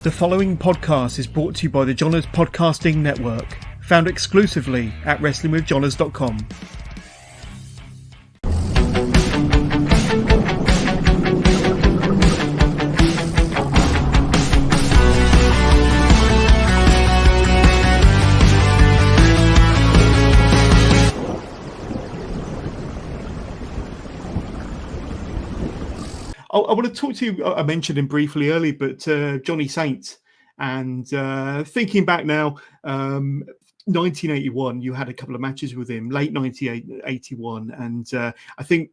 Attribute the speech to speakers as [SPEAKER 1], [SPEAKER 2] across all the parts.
[SPEAKER 1] The following podcast is brought to you by the Johners Podcasting Network, found exclusively at wrestlingwithjohners.com. I want to talk to you, I mentioned him briefly earlier, but Johnny Saint. And thinking back now, 1981, you had a couple of matches with him, late 1981. And I think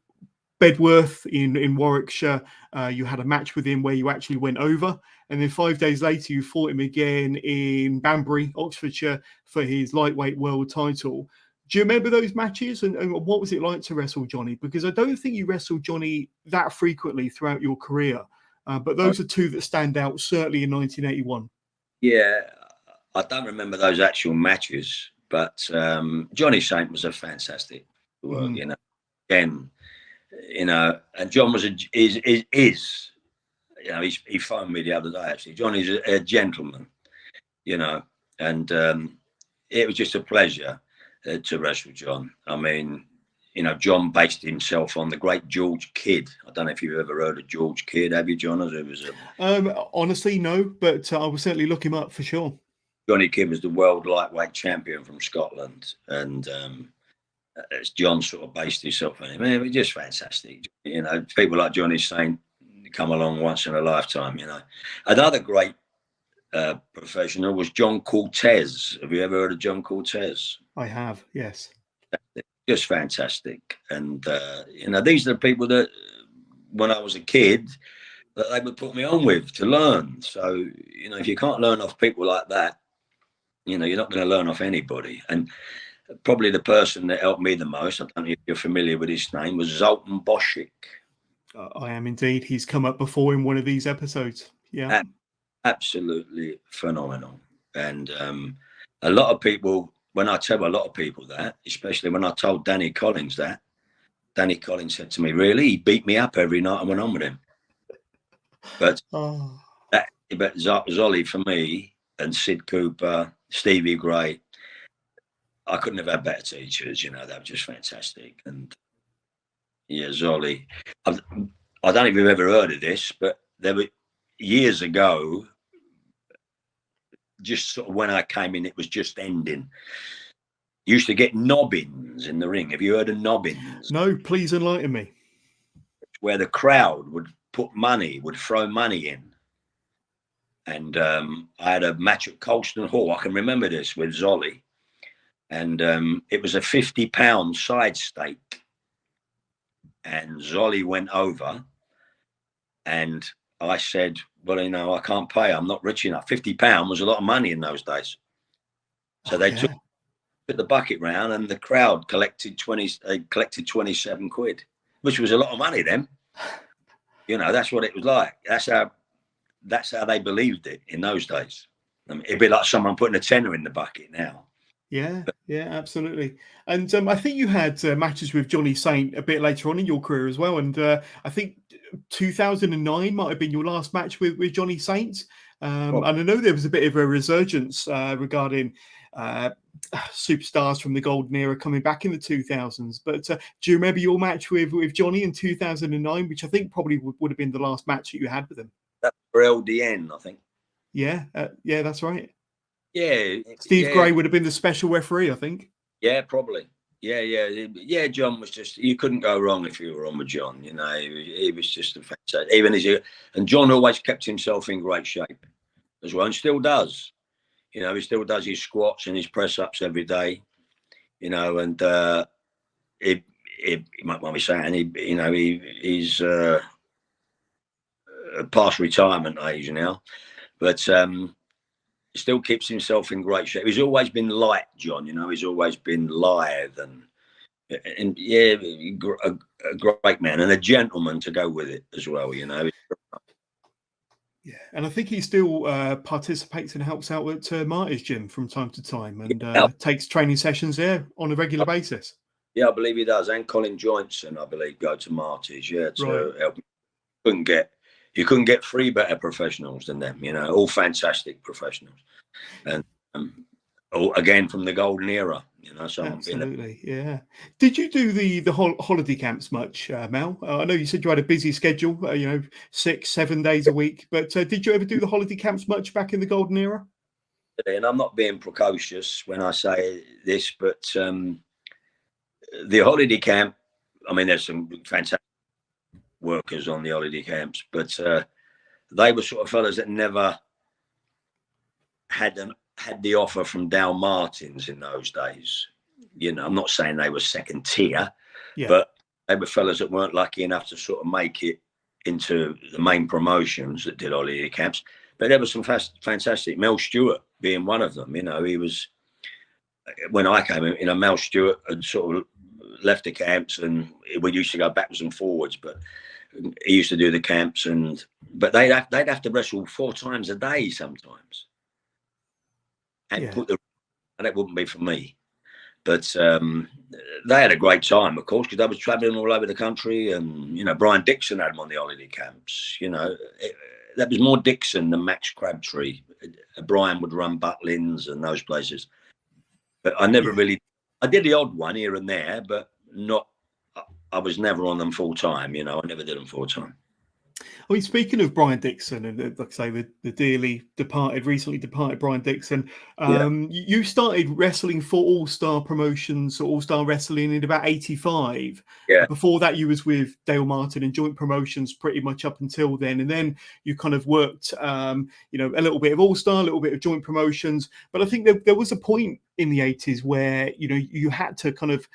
[SPEAKER 1] Bedworth in Warwickshire, you had a match with him where you actually went over. And then 5 days later, you fought him again in Banbury, Oxfordshire, for his lightweight world title. Do you remember those matches and what was it like to wrestle Johnny? Because I don't think you wrestled Johnny that frequently throughout your career, but those are two that stand out, certainly in 1981.
[SPEAKER 2] Yeah, I don't remember those actual matches, but Johnny Saint was a fantastic work, you know. Again, you know, and John was is you know, he phoned me the other day actually. Johnny's a gentleman, you know, and it was just a pleasure to wrestle John. I mean, you know, John based himself on the great George Kidd. I don't know if you've ever heard of George Kidd, have you, John? It was
[SPEAKER 1] honestly, no, but I will certainly look him up for sure.
[SPEAKER 2] Johnny Kidd was the world lightweight champion from Scotland, and John sort of based himself on him. It was just fantastic. You know, people like Johnny Saint come along once in a lifetime, you know. Another great professional was John Cortez. Have you ever heard of John Cortez?
[SPEAKER 1] I have, yes.
[SPEAKER 2] Just fantastic. And, you know, these are the people that, when I was a kid, that they would put me on with to learn. So, you know, if you can't learn off people like that, you know, you're not going to learn off anybody. And probably the person that helped me the most, I don't know if you're familiar with his name, was Zoltan Boschik.
[SPEAKER 1] I am indeed. He's come up before in one of these episodes. Yeah.
[SPEAKER 2] Absolutely phenomenal. And a lot of people, when I tell a lot of people that, especially when I told Danny Collins that, Danny Collins said to me, really? He beat me up every night I went on with him. But but Zolly for me, and Sid Cooper, Stevie Gray, I couldn't have had better teachers, you know, they were just fantastic. And yeah, Zolly, I don't know if you've ever heard of this, but there were years ago, just sort of when I came in, it was just ending. You used to get nobbins in the ring. Have you heard of nobbins?
[SPEAKER 1] No, please enlighten me.
[SPEAKER 2] Where the crowd would put money, would throw money in. And I had a match at Colston Hall. I can remember this with Zolly. And it was a £50 side stake. And Zolly went over. And I said, well, you know, I can't pay. I'm not rich enough. £50 was a lot of money in those days. So they took the bucket round and the crowd collected 27 quid, which was a lot of money then. You know, that's what it was like. That's how they believed it in those days. I mean, it'd be like someone putting a tenner in the bucket now.
[SPEAKER 1] Yeah, absolutely. And I think you had matches with Johnny Saint a bit later on in your career as well. And I think 2009 might have been your last match with Johnny Saint. And I know there was a bit of a resurgence regarding superstars from the golden era coming back in the 2000s. But do you remember your match with Johnny in 2009, which I think probably would have been the last match that you had with him?
[SPEAKER 2] That's for LDN, I think.
[SPEAKER 1] Yeah, that's right.
[SPEAKER 2] Yeah.
[SPEAKER 1] Steve Gray would have been the special referee, I think.
[SPEAKER 2] Yeah, probably. Yeah. John was just, you couldn't go wrong if you were on with John. You know, he was just a fantastic. And John always kept himself in great shape as well, and still does. You know, he still does his squats and his press ups every day. You know, and he might want me saying, he's past retirement age now, but still keeps himself in great shape. He's always been light, John. You know, he's always been lithe and yeah, a great man and a gentleman to go with it as well. You know.
[SPEAKER 1] Yeah, and I think he still participates and helps out at Marty's gym from time to time, and takes training sessions there on a regular basis.
[SPEAKER 2] Yeah, I believe he does, and Colin Johnson, I believe, go to Marty's. Yeah, to help. Couldn't get you couldn't get three better professionals than them. You know, all fantastic professionals, and all, again from the golden era. You know, so
[SPEAKER 1] absolutely, yeah. Did you do the holiday camps much, Mel? I know you said you had a busy schedule, 6-7 days a week, but did you ever do the holiday camps much back in the golden era?
[SPEAKER 2] and I'm not being precocious when I say this, but the holiday camp, I mean, there's some fantastic workers on the holiday camps, but they were sort of fellas that never had the offer from Dow Martins in those days. You know, I'm not saying they were second tier, but they were fellas that weren't lucky enough to sort of make it into the main promotions that did holiday camps. But there was some fantastic. Mel Stewart being one of them. You know, he was, when I came in, you know, Mel Stewart had sort of left the camps, and we used to go backwards and forwards, but he used to do the camps, but they'd have to wrestle 4 times a day sometimes, and and it wouldn't be for me. But they had a great time, of course, because they was traveling all over the country, and you know, Brian Dixon had them on the holiday camps. You know, that was more Dixon than Max Crabtree. Brian would run Butlins and those places, but I never really. I did the odd one here and there, but not. I was never on them full time. You know, I never did them full time.
[SPEAKER 1] I mean, speaking of Brian Dixon, and like I say, the recently departed Brian Dixon, you started wrestling for AllStar Promotions, or AllStar Wrestling, in about '85.
[SPEAKER 2] Yeah.
[SPEAKER 1] Before that, you was with Dale Martin and Joint Promotions pretty much up until then, and then you kind of worked, a little bit of AllStar, a little bit of Joint Promotions. But I think there was a point in the '80s where you had to kind of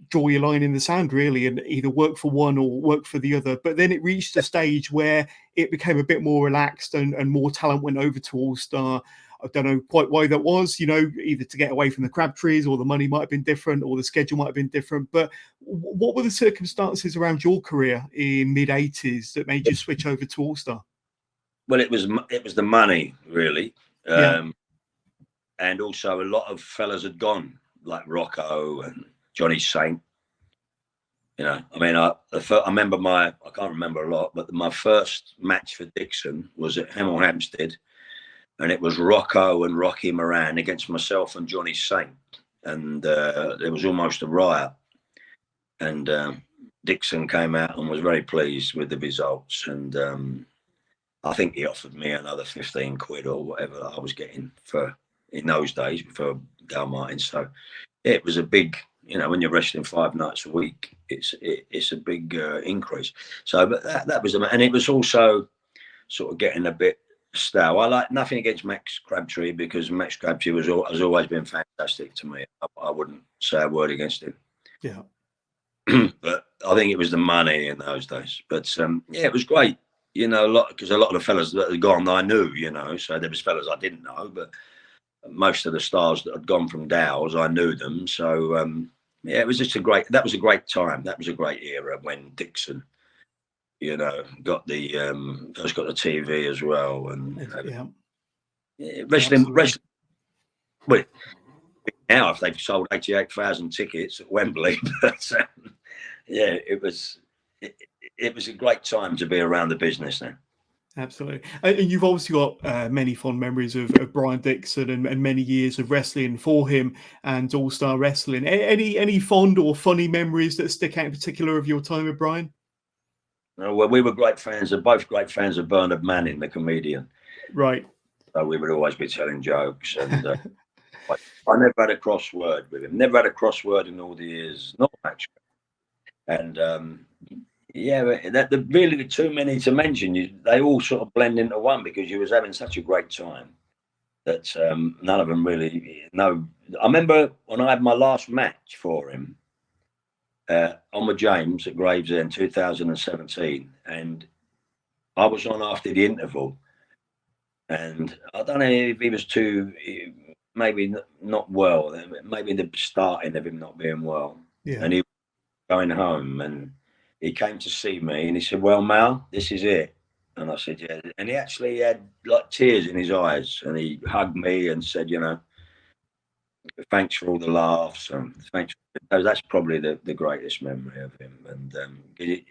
[SPEAKER 1] draw your line in the sand, really, and either work for one or work for the other. But then it reached a stage where it became a bit more relaxed, and more talent went over to AllStar. I don't know quite why that was, either to get away from the Crabtrees, or the money might have been different, or the schedule might have been different. But what were the circumstances around your career in mid-80s that made you switch over to AllStar?
[SPEAKER 2] Well, it was the money, really. And also a lot of fellas had gone, like Rocco and Johnny Saint. You know, I mean, I remember I can't remember a lot, but my first match for Dixon was at Hemel Hempstead, and it was Rocco and Rocky Moran against myself and Johnny Saint, and there was almost a riot. And Dixon came out and was very pleased with the results, and I think he offered me another 15 quid or whatever I was getting in those days for Dale Martin. So it was a big, when you're wrestling 5 nights a week, it's a big increase. So, but that was, and it was also sort of getting a bit stale. I like nothing against Max Crabtree, because Max Crabtree has always been fantastic to me. I wouldn't say a word against him.
[SPEAKER 1] Yeah.
[SPEAKER 2] But I think it was the money in those days. But it was great. Because a lot of the fellas that had gone, I knew. So there was fellas I didn't know, but most of the stars that had gone from Dow's, I knew them. So it was just that was a great time. That was a great era when Dixon, got the first got the TV as well, and wrestling. Well, now if they've sold 88,000 tickets at Wembley, but it was a great time to be around the business now.
[SPEAKER 1] Absolutely. And you've obviously got many fond memories of Brian Dixon, and many years of wrestling for him and AllStar Wrestling. Any fond or funny memories that stick out in particular of your time with Brian?
[SPEAKER 2] Well, we were both great fans of Bernard Manning, the comedian.
[SPEAKER 1] Right.
[SPEAKER 2] So we would always be telling jokes, and I never had a crossword with him. Never had a crossword in all the years, not much. And really too many to mention. They all sort of blend into one, because you was having such a great time that none of them really know. I remember when I had my last match for him on with James at Gravesend 2017, and I was on after the interval, and I don't know if he was maybe not well, maybe the starting of him not being well, and he was going home, and he came to see me, and he said, "Well, Mal, this is it." And I said, "Yeah." And he actually had like tears in his eyes, and he hugged me and said, "Thanks for all the laughs, and thanks." That's probably the greatest memory of him. And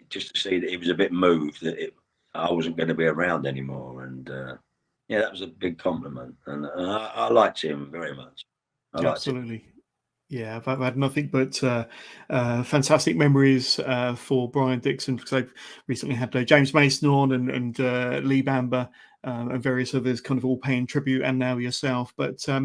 [SPEAKER 2] just to see that he was a bit moved, that I wasn't going to be around anymore. And yeah, that was a big compliment. And I liked him very much. I liked him.
[SPEAKER 1] Absolutely. Yeah, I've had nothing but fantastic memories for Brian Dixon, because I've recently had James Mason on, and Lee Bamber, and various others kind of all paying tribute, and now yourself. But I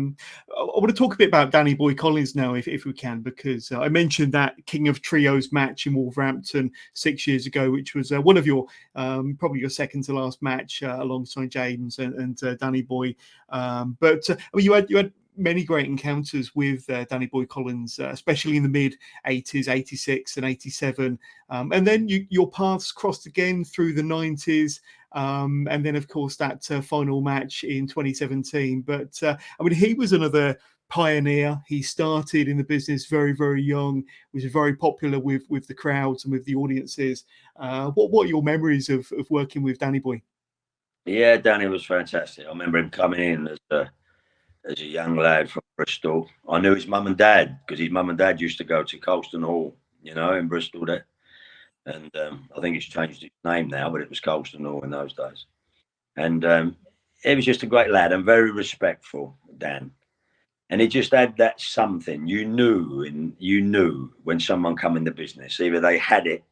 [SPEAKER 1] want to talk a bit about Danny Boy Collins now, if we can, because I mentioned that King of Trios match in Wolverhampton 6 years ago, which was one of your probably your second to last match alongside James and Danny Boy. But I mean, you had many great encounters with Danny Boy Collins, especially in the mid 80s, 86 and 87. And then your paths crossed again through the 90s. And then, of course, that final match in 2017. But I mean, he was another pioneer. He started in the business very, very young, was very popular with the crowds and with the audiences. What are your memories of working with Danny Boy?
[SPEAKER 2] Yeah, Danny was fantastic. I remember him coming in as a young lad from Bristol. I knew his mum and dad, because his mum and dad used to go to Colston Hall, in Bristol there. And I think it's changed its name now, but it was Colston Hall in those days. And he was just a great lad and very respectful, Dan. And he just had that something. You knew when someone come in the business, either they had it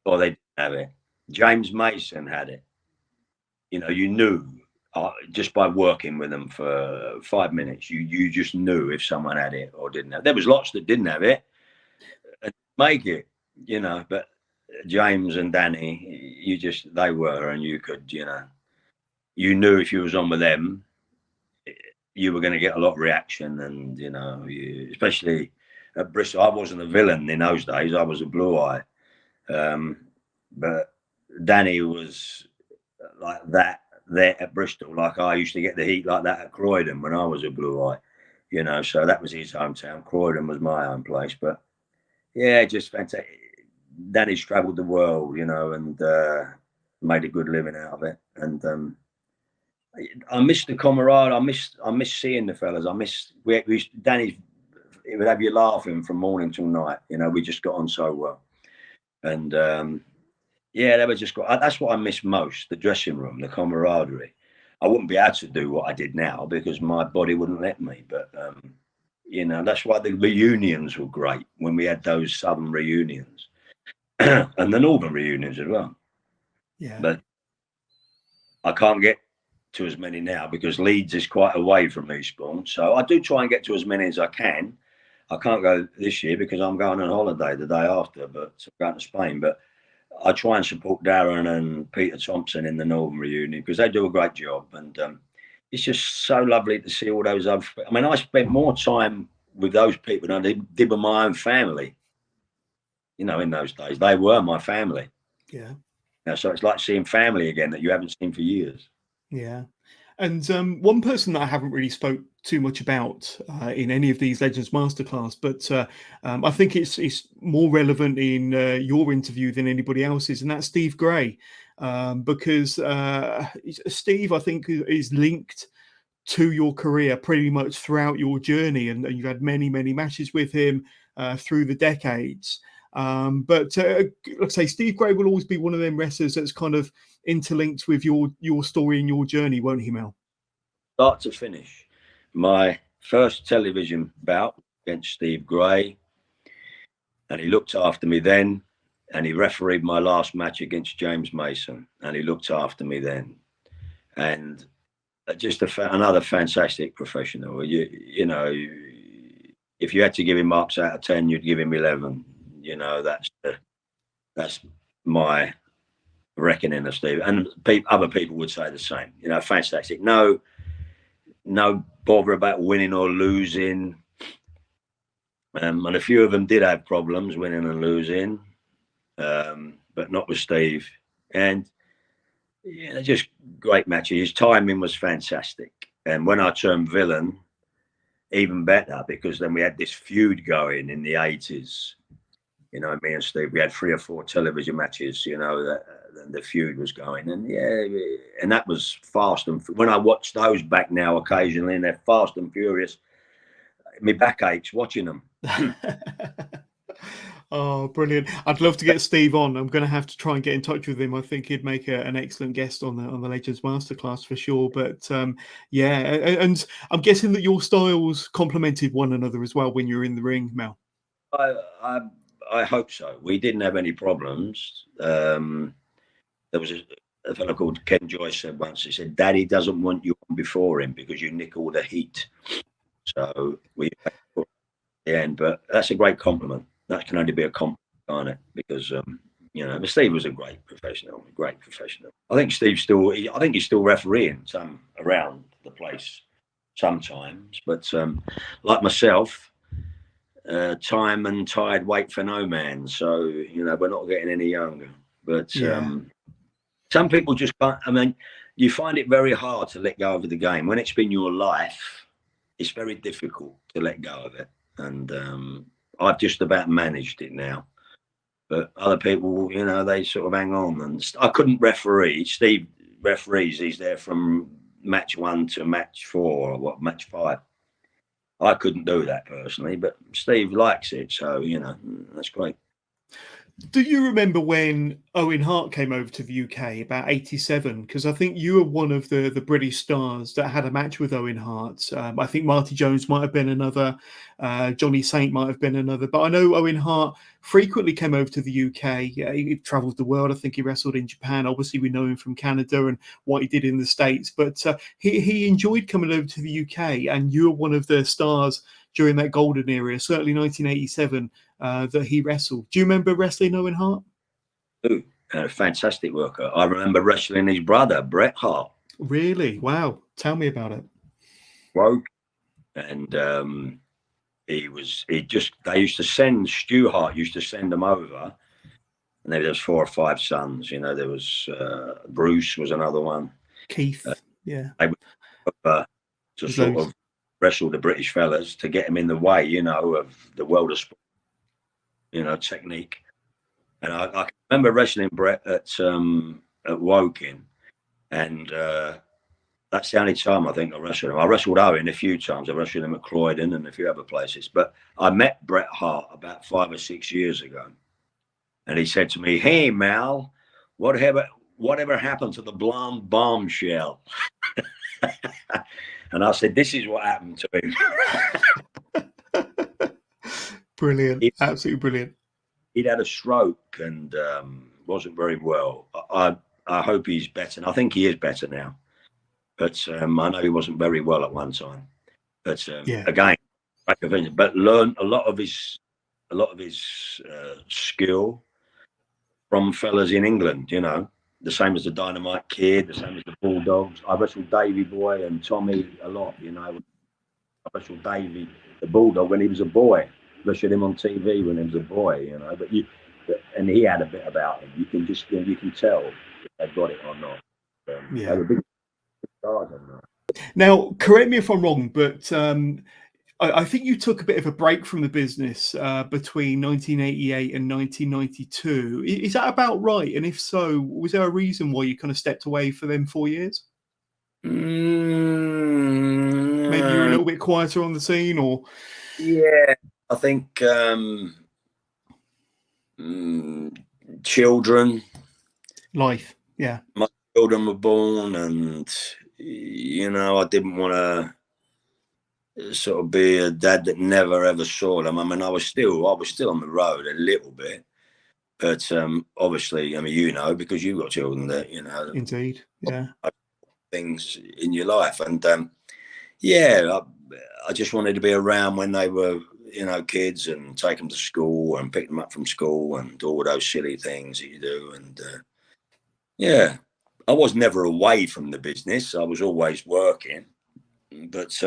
[SPEAKER 2] or they didn't have it. James Mason had it. You knew. Just by working with them for 5 minutes, you just knew if someone had it or didn't have it. There was lots that didn't have it and make it, but James and Danny, they were, and you could, you knew if you was on with them, you were going to get a lot of reaction. And, especially at Bristol, I wasn't a villain in those days. I was a blue eye. But Danny was like that there at Bristol, like I used to get the heat like that at Croydon when I was a blue eye, so that was his hometown. Croydon was my home place. But yeah, just fantastic. Danny's traveled the world, and made a good living out of it. And I miss the camaraderie. I miss seeing the fellas. Danny, he would have you laughing from morning till night. We just got on so well. And yeah, they were just great. That's what I miss most, the dressing room, the camaraderie. I wouldn't be able to do what I did now because my body wouldn't let me. But, that's why the reunions were great when we had those Southern reunions and the Northern reunions as well.
[SPEAKER 1] Yeah.
[SPEAKER 2] But I can't get to as many now because Leeds is quite away from Eastbourne. So I do try and get to as many as I can. I can't go this year because I'm going on holiday the day after, but I'm going to Spain. But I try and support Darren and Peter Thompson in the Northern reunion because they do a great job. And it's just so lovely to see all those other. I mean, I spent more time with those people than I did with my own family. In those days, they were my family.
[SPEAKER 1] Yeah.
[SPEAKER 2] So it's like seeing family again that you haven't seen for years.
[SPEAKER 1] Yeah. And one person that I haven't really spoke too much about in any of these Legends Masterclass, but I think it's more relevant in your interview than anybody else's, and that's Steve Gray, because Steve, I think, is linked to your career pretty much throughout your journey, and you've had many, many matches with him through the decades. But let's say Steve Gray will always be one of them wrestlers that's kind of interlinked with your story and your journey, won't he, Mel?
[SPEAKER 2] Start to finish, my first television bout against Steve Gray, and he looked after me then, and he refereed my last match against James Mason, and he looked after me then, and just another fantastic professional. If you had to give him marks out of 10, you'd give him 11. That's my reckoning of Steve, and other people would say the same. Fantastic. No bother about winning or losing. And a few of them did have problems winning and losing, but not with Steve. And just great matches. His timing was fantastic. And when I turned villain, even better, because then we had this feud going in the 80s. Me and Steve, we had 3 or 4 television matches, that the feud was going. And that was fast. And when I watch those back now occasionally, and they're fast and furious, my back aches watching them.
[SPEAKER 1] Oh, brilliant! I'd love to get Steve on. I'm going to have to try and get in touch with him. I think he'd make an excellent guest on the Legends Masterclass for sure. But yeah, and I'm guessing that your styles complemented one another as well when you're in the ring, Mel.
[SPEAKER 2] I hope so. We didn't have any problems. There was a fellow called Ken Joyce said once, he said, "Daddy doesn't want you on before him because you nick all the heat." So we put the end, but that's a great compliment. That can only be a compliment, can't it? Because you know, Steve was a great professional. I think Steve's still. I think he's still refereeing some around the place sometimes. But like myself, time and tide wait for no man. So you know, we're not getting any younger. But some people just can't. I mean, you find it very hard to let go of the game when it's been your life. It's very difficult to let go of it, and I've just about managed it now. But other people, you know, they sort of hang on. And I couldn't referee. Steve referees. He's there from match 1 to match 4 or match 5. I couldn't do that personally, but Steve likes it, so you know that's great.
[SPEAKER 1] Do you remember when Owen Hart came over to the UK about 87? Because I think you were one of the British stars that had a match with Owen Hart. I think Marty Jones might have been another. Johnny Saint might have been another. But I know Owen Hart frequently came over to the UK. He travelled the world. I think he wrestled in Japan. Obviously, we know him from Canada and what he did in the States. But he enjoyed coming over to the UK. And you were one of the stars during that golden era, certainly 1987. That he wrestled. Do you remember wrestling Owen Hart?
[SPEAKER 2] Ooh, a fantastic worker. I remember wrestling his brother, Bret Hart.
[SPEAKER 1] Really? Wow. Tell me about it.
[SPEAKER 2] Broke. And they used to send, Stu Hart used to send them over. And there was 4 or 5 sons, you know, there was Bruce was another one.
[SPEAKER 1] Keith, yeah.
[SPEAKER 2] They would to sort of wrestle the British fellas to get them in the way, you know, of the world of sport. You know, technique. And I can remember wrestling Bret at Woking, and that's the only time I think I wrestled him. I wrestled Owen a few times. I wrestled him at Croydon and a few other places. But I met Bret Hart about 5 or 6 years ago, and he said to me, "Hey, Mal, whatever happened to the blonde bombshell?" And I said, "This is what happened to him."
[SPEAKER 1] Brilliant, absolutely brilliant.
[SPEAKER 2] He'd had a stroke and wasn't very well. I hope he's better. And I think he is better now. But I know he wasn't very well at one time. But again, but learned a lot of his skill from fellas in England. You know, the same as the Dynamite Kid, the same as the Bulldogs. I wrestled Davey Boy and Tommy a lot. You know, I wrestled Davey the Bulldog when he was a boy. Wrestled him on TV when he was a boy, you know. And he had a bit about him. You can tell if they've got it or not. They were big stars on that.
[SPEAKER 1] Now, correct me if I'm wrong, but I think you took a bit of a break from the business between 1988 and 1992. Is that about right? And if so, was there a reason why you kind of stepped away for them 4 years? Maybe you were a little bit quieter on the scene, or
[SPEAKER 2] yeah. I think children,
[SPEAKER 1] life, yeah.
[SPEAKER 2] My children were born, and you know, I didn't want to sort of be a dad that never ever saw them. I mean, I was still on the road a little bit, but obviously, I mean, you know, because you've got children that you know,
[SPEAKER 1] indeed, yeah,
[SPEAKER 2] things in your life, and I just wanted to be around when they were, you know, kids, and take them to school and pick them up from school and all those silly things that you do. And I was never away from the business. I was always working, but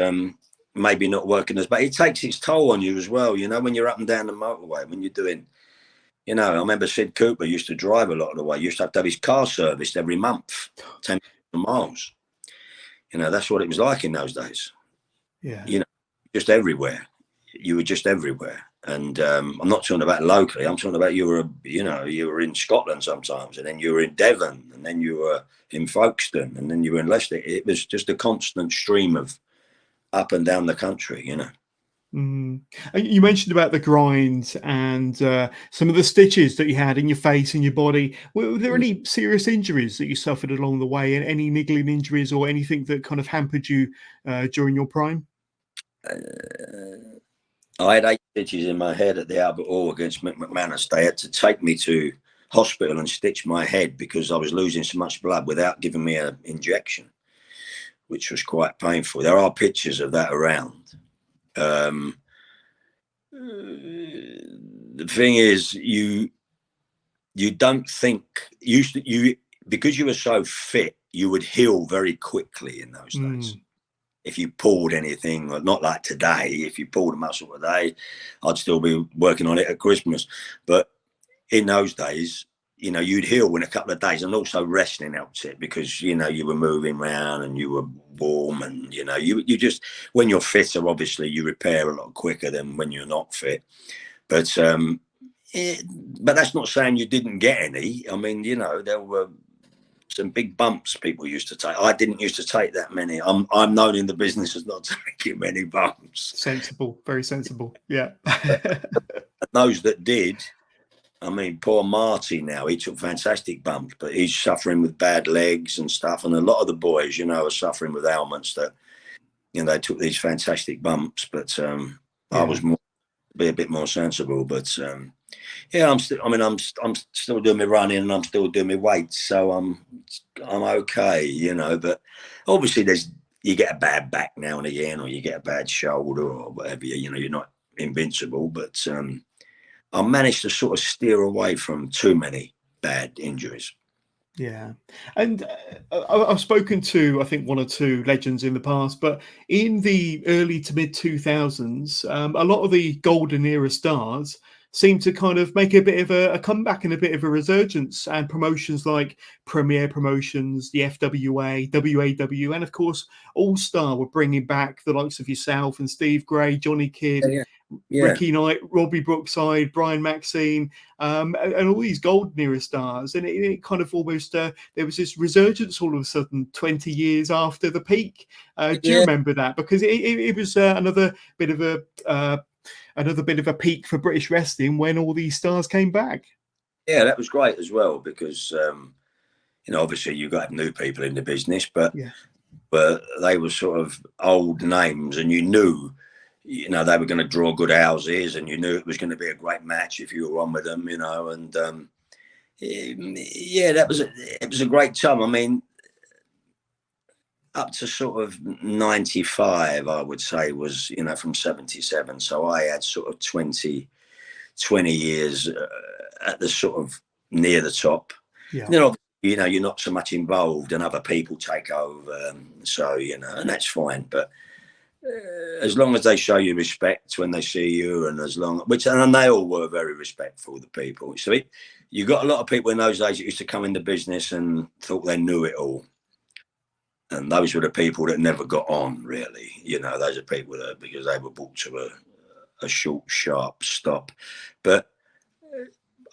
[SPEAKER 2] maybe not working but it takes its toll on you as well. You know, when you're up and down the motorway, when you're doing, you know, I remember Sid Cooper used to drive a lot of the way. He used to have his car serviced every month, 10 miles. You know, that's what it was like in those days.
[SPEAKER 1] Yeah.
[SPEAKER 2] You know, just everywhere. You were just everywhere. And I'm not talking about locally. I'm talking about you were in Scotland sometimes, and then you were in Devon, and then you were in Folkestone, and then you were in Leicester. It was just a constant stream of up and down the country, you know.
[SPEAKER 1] Mm. And you mentioned about the grind and some of the stitches that you had in your face and your body. Were there any serious injuries that you suffered along the way, and any niggling injuries or anything that kind of hampered you during your prime?
[SPEAKER 2] I had 8 stitches in my head at the Albert Hall against McManus. They had to take me to hospital and stitch my head because I was losing so much blood without giving me an injection, which was quite painful. There are pictures of that around. The thing is, you don't think you because you were so fit, you would heal very quickly in those days. If you pulled anything, not like today, if you pulled a muscle today, I'd still be working on it at Christmas. But in those days, you know, you'd heal in a couple of days. And also wrestling helps it because, you know, you were moving around and you were warm and, you know, you just, when you're fitter, obviously you repair a lot quicker than when you're not fit. But that's not saying you didn't get any. I mean, you know, there were some big bumps people used to take. I didn't used to take that many. I'm known in the business as not taking many bumps.
[SPEAKER 1] Sensible, very sensible. Yeah.
[SPEAKER 2] Those that did, I mean, poor Marty now, he took fantastic bumps, but he's suffering with bad legs and stuff. And a lot of the boys, you know, are suffering with ailments that, you know, they took these fantastic bumps. But I was be a bit more sensible. But yeah, I'm still doing my running and I'm still doing my weights, so I'm okay, you know. But obviously, you get a bad back now and again, or you get a bad shoulder or whatever. You know, you're not invincible, but I managed to sort of steer away from too many bad injuries.
[SPEAKER 1] Yeah. And I've spoken to, I think, 1 or 2 legends in the past, but in the early to mid 2000s, a lot of the golden era stars seemed to kind of make a bit of a comeback and a bit of a resurgence, and promotions like Premier Promotions, the FWA, WAW, and of course AllStar were bringing back the likes of yourself and Steve Gray, Johnny Kidd, Ricky Knight, Robbie Brookside, Brian Maxine, and all these golden era stars. And it kind of almost there was this resurgence all of a sudden 20 years after the peak. Do you remember that? Because it was another bit of a peak for British wrestling when all these stars came back.
[SPEAKER 2] Yeah, that was great as well because you know, obviously you got new people in the business, but they were sort of old names, and you knew, you know, they were going to draw good houses, and you knew it was going to be a great match if you were on with them, you know. And yeah, it was a great time. I mean, up to sort of 95, I would say, was, you know, from 77. So I had sort of 20 years at the sort of near the top. Yeah. You know, you're not so much involved and other people take over. So, you know, and that's fine. But as long as they show you respect when they see you, and and they all were very respectful, the people. So you got a lot of people in those days that used to come in the business and thought they knew it all. And those were the people that never got on, really. You know, those are people that, because they were brought to a short, sharp stop. But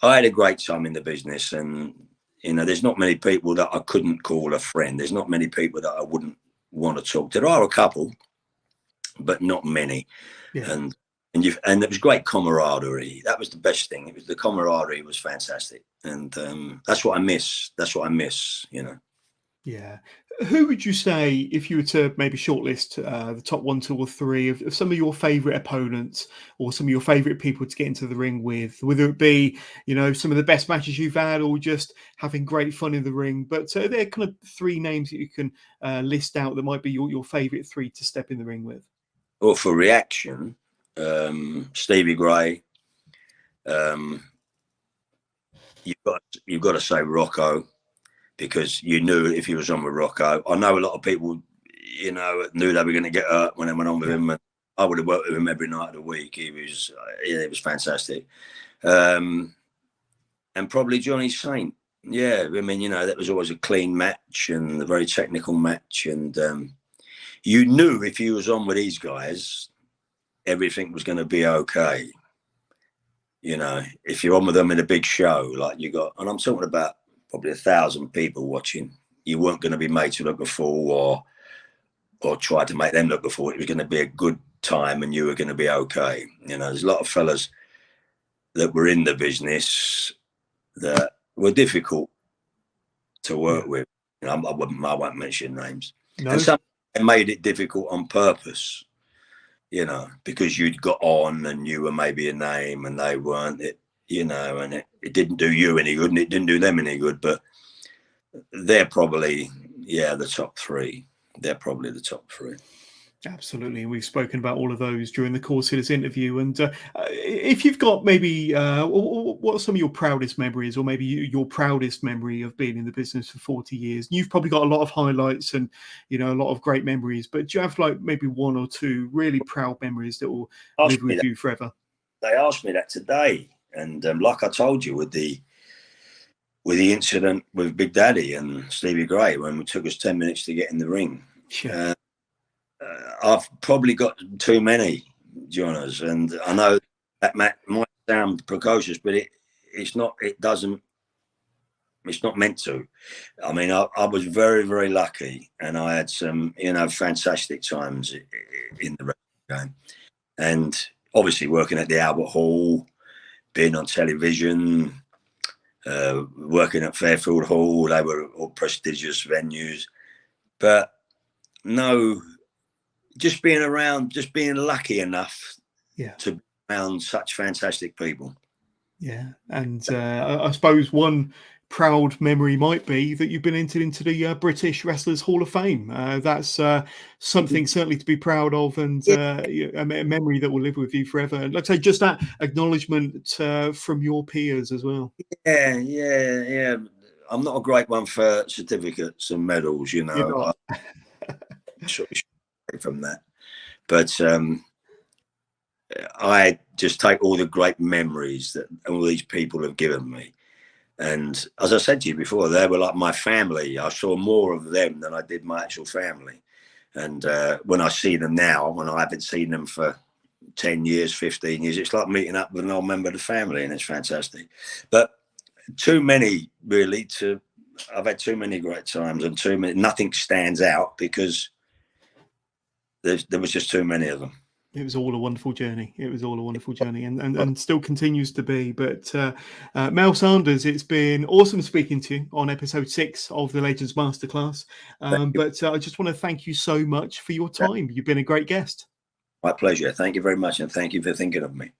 [SPEAKER 2] I had a great time in the business, and, you know, there's not many people that I couldn't call a friend. There's not many people that I wouldn't want to talk to. There are a couple, but not many. Yeah. And it was great camaraderie. That was the best thing. It was the camaraderie was fantastic. And that's what I miss. That's what I miss, you know.
[SPEAKER 1] Yeah. Who would you say, if you were to maybe shortlist the top 1, 2, or 3 of some of your favourite opponents, or some of your favourite people to get into the ring with, whether it be, you know, some of the best matches you've had, or just having great fun in the ring? But there are kind of 3 names that you can list out that might be your favourite 3 to step in the ring with.
[SPEAKER 2] Well, for reaction, Stevie Gray. You've got to say Rocco, because you knew if he was on with Rocco. I know a lot of people, you know, knew they were going to get hurt when they went on with him. And I would have worked with him every night of the week. It was fantastic. And probably Johnny Saint. Yeah, I mean, you know, that was always a clean match and a very technical match. And you knew if you was on with these guys, everything was going to be okay. You know, if you're on with them in a big show, like you got, and I'm talking about probably 1,000 people watching, you weren't going to be made to look a fool or try to make them look a fool. It was going to be a good time and you were going to be okay. You know, there's a lot of fellas that were in the business that were difficult to work with. You know, I won't mention names.
[SPEAKER 1] No.
[SPEAKER 2] And some made it difficult on purpose, you know, because you'd got on and you were maybe a name and they weren't, it, you know, and it didn't do you any good and it didn't do them any good. But they're probably, the top three. They're probably the top three.
[SPEAKER 1] Absolutely. And we've spoken about all of those during the course of this interview. And if you've got maybe, what are some of your proudest memories, or maybe your proudest memory of being in the business for 40 years? You've probably got a lot of highlights and, you know, a lot of great memories, but do you have like maybe one or two really proud memories that will live with you forever?
[SPEAKER 2] They asked me that today. And like I told you with the incident with Big Daddy and Stevie Gray, when it took us 10 minutes to get in the ring.
[SPEAKER 1] Sure.
[SPEAKER 2] I've probably got too many, Jonas, and I know that might sound precocious, but it's not. It doesn't. It's not meant to. I mean, I was very, very lucky, and I had some, you know, fantastic times in the wrestling game, and obviously working at the Albert Hall, being on television, working at Fairfield Hall. They were all prestigious venues, but no. Just being around, just being lucky enough to be around such fantastic people. Yeah.
[SPEAKER 1] And I suppose one proud memory might be that you've been entered into the British Wrestlers Hall of Fame. That's something certainly to be proud of, and a memory that will live with you forever. And like I say, just that acknowledgement from your peers as well.
[SPEAKER 2] Yeah. I'm not a great one for certificates and medals, you know. From that, but I just take all the great memories that all these people have given me, and as I said to you before, they were like my family. I saw more of them than I did my actual family, and when I see them now, when I haven't seen them for 10 years, 15 years, it's like meeting up with an old member of the family, and it's fantastic. But too many, really, I've had too many great times, and too many, nothing stands out because there was just too many of them.
[SPEAKER 1] It was all a wonderful journey. And still continues to be. But Mel Sanders, it's been awesome speaking to you on episode 6 of the Legends Masterclass. But I just want to thank you so much for your time. You've been a great guest.
[SPEAKER 2] My pleasure. Thank you very much. And thank you for thinking of me.